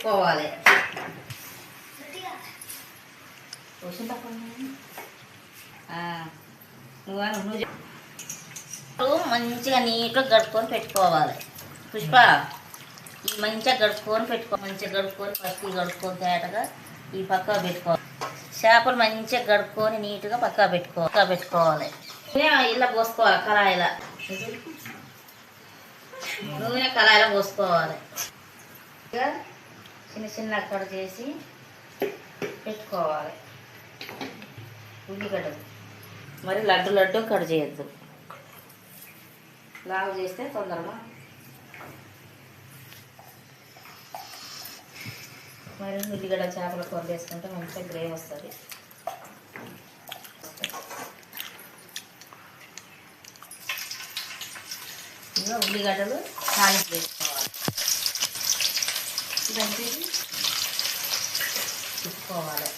పెట్టుకోవాలి. నువ్వు మంచిగా నీట్గా గడుపుకొని పెట్టుకోవాలి. పుష్ప ఈ మంచిగా గడుపుకొని మంచిగా గడుపుకొని ఫస్ట్ గడుపుకొని తేటగా ఈ పక్క పెట్టుకోవాలి. చేపలు మంచిగా గడుపుకొని నీట్గా పక్క పెట్టుకోవాలి. ఇలా పోసుకోవాలి కళాయిలా, నూనె కళాయిలో పోసుకోవాలి. చిన్న చిన్న కట్ చేసి పెట్టుకోవాలి. ఉల్లిగడ్డలు మరి లడ్డు కట్ చేయొద్దు, లావు చేస్తే తొందరగా. మరి ఉల్లిగడ్డ చేపల కూర వేసుకుంటే మంచిగా గ్రేవీ వస్తుంది. ఇంకా ఉల్లిగడ్డలు తాలింపు వేసుకోవాలి. ఇదంతా తిప్పుకోవాలి,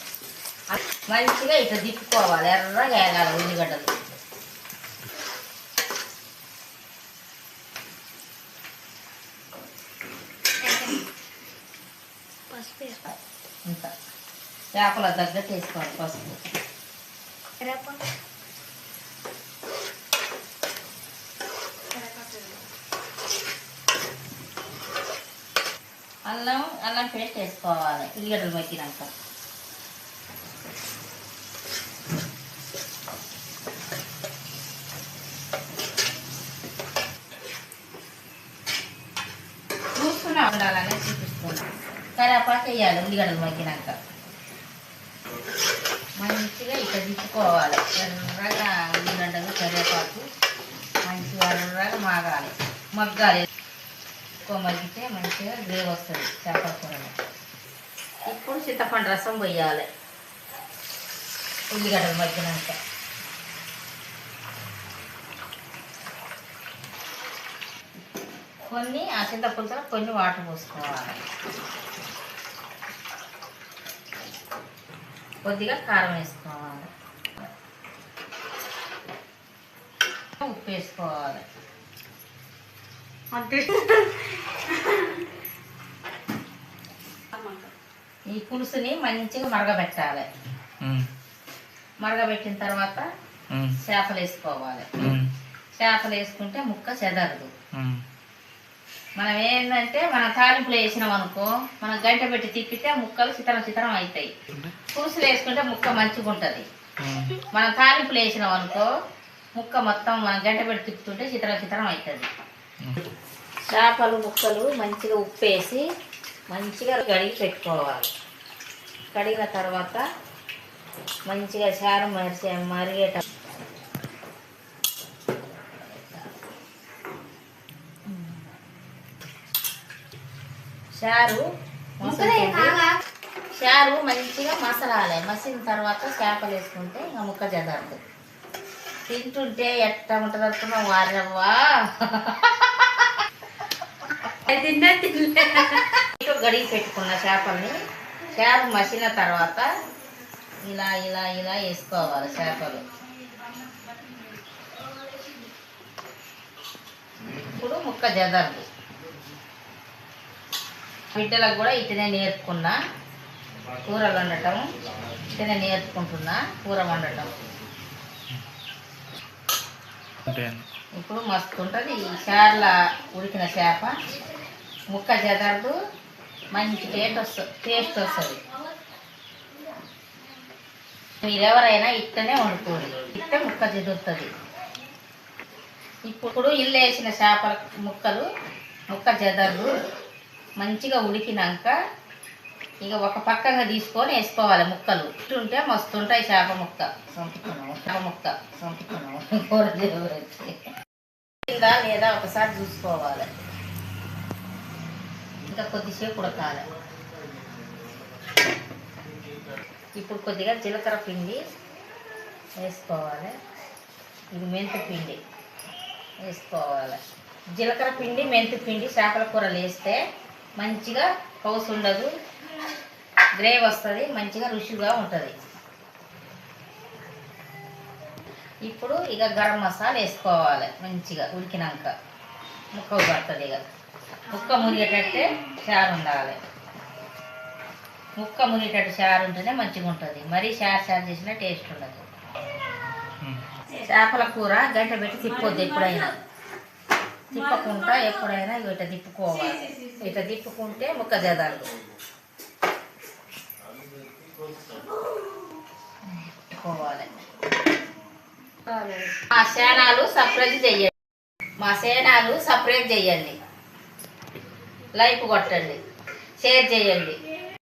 మంచిగా ఇట్లా తిప్పుకోవాలి. ఎర్రగా వేయాలి ఉల్లిగడ్డలు. ఇంకా చేపల తగ్గట్టు వేసుకోవాలి పసుపు. అల్లం పేస్ట్ వేసుకోవాలి ఉల్లిగడ్డలు మగ్గినాక. చూస్తున్నా ఉండాలని చూపిస్తున్నా. కరివేపాకు వేయాలి ఉల్లిగడ్డలు మగ్గినాక. మంచిగా ఇట్లా తిప్పుకోవాలి. ఎర్రగా ఉల్లిగడ్డలు కరివేపాకు మంచిగా ఎర్రగా మగ్గాలి. ఎక్కువ మగ్గితే మంచిగా గ్రేవీ వస్తుంది చేపల కూరలో. ఇప్పుడు చింతపండు రసం పోయాలి ఉల్లిగడ్డలు మగ్గినాక. కొన్ని ఆ చింతపులుసులో కొన్ని వాటర్ పోసుకోవాలి. కొద్దిగా కారం వేసుకోవాలి, ఉప్పు వేసుకోవాలి. ఈ పులుసుని మంచిగా మరగబెట్టాలి. మరగబెట్టిన తర్వాత చేపలు వేసుకోవాలి. చేపలు వేసుకుంటే ముక్క చెదరదు. మనం ఏంటంటే మనం తాలింపులు వేసినాం అనుకో, మనం గంట పెట్టి తిప్పితే ముక్కలు చితరం అవుతాయి. పులుసులు వేసుకుంటే ముక్క మంచిగా ఉంటుంది. మనం తాలింపులు వేసినాం అనుకో ముక్క మొత్తం మనం గంట పెట్టి తిప్పుతుంటే చితరం అవుతుంది. చేపలు ముక్కలు మంచిగా ఉప్పు వేసి మంచిగా కడిగి పెట్టుకోవాలి. కడిగిన తర్వాత మంచిగా చారు మరిగేట చారు మంచిగా మసలాలి. మసిన తర్వాత చేపలు వేసుకుంటే ఇంకా ముక్క చెదరదు. తింటుంటే ఎట్లా ఉంటుంది అనుకున్నాం. వారవ్వా గడిగి పెట్టుకున్న చేపల్ని చేప మసిన తర్వాత ఇలా ఇలా ఇలా వేసుకోవాలి చేపలు. ఇప్పుడు ముక్క చెదరదు. బిడ్డలకు కూడా ఇట్లనే నేర్చుకున్నా కూరలు వండటం. ఇట్లనే నేర్చుకుంటున్నా కూర వండటం. ఇప్పుడు మస్తు ఉంటుంది. ఈ చార్ల ఉడికిన చేప ముక్క చెదరదు, మంచి టేస్ట్ వస్తుంది. మీరెవరైనా ఇట్లనే వండుకోండి, ఇట్లా ముక్క చెదురుతుంది. ఇప్పుడు ఇల్లు వేసిన చేపల ముక్క చెదరదు. మంచిగా ఉడికినాక ఇక ఒక పక్కగా తీసుకొని వేసుకోవాలి ముక్కలు. ఇట్టుంటే మస్తు ఉంటాయి చేప ముక్క. కూర లేదా ఒకసారి చూసుకోవాలి. ఇంకా కొద్దిసేపు ఉడకాలి. ఇప్పుడు కొద్దిగా జీలకర్ర పిండి వేసుకోవాలి. ఇది మెంతి పిండి వేసుకోవాలి. జీలకర్ర పిండి మెంతి పిండి చేపల కూరలు వేస్తే మంచిగా పౌసు ఉండదు, గ్రేవీ వస్తుంది, మంచిగా రుచిగా ఉంటుంది. ఇప్పుడు ఇక గరం మసాలా వేసుకోవాలి. మంచిగా ఉడికినాక ముక్క పడుతుంది. ఇక ముక్క మురిగేటట్టే చారు ఉండాలి. ముక్క మునిగేటట్టు చారు ఉంటేనే మంచిగా ఉంటుంది. మరీ చారు చేసినా టేస్ట్ ఉండదు. చేపల కూర గంట పెట్టి తిప్పొద్దు. ఎప్పుడైనా తిప్పకుండా ఎప్పుడైనా ఇట్లా తిప్పుకోవాలి. ఇట్లా తిప్పుకుంటే ముక్క జదాలు తిప్పుకోవాలి. మా సేనాలు సపరేట్ చెయ్యండి. లైక్ కొట్టండి, షేర్ చేయండి.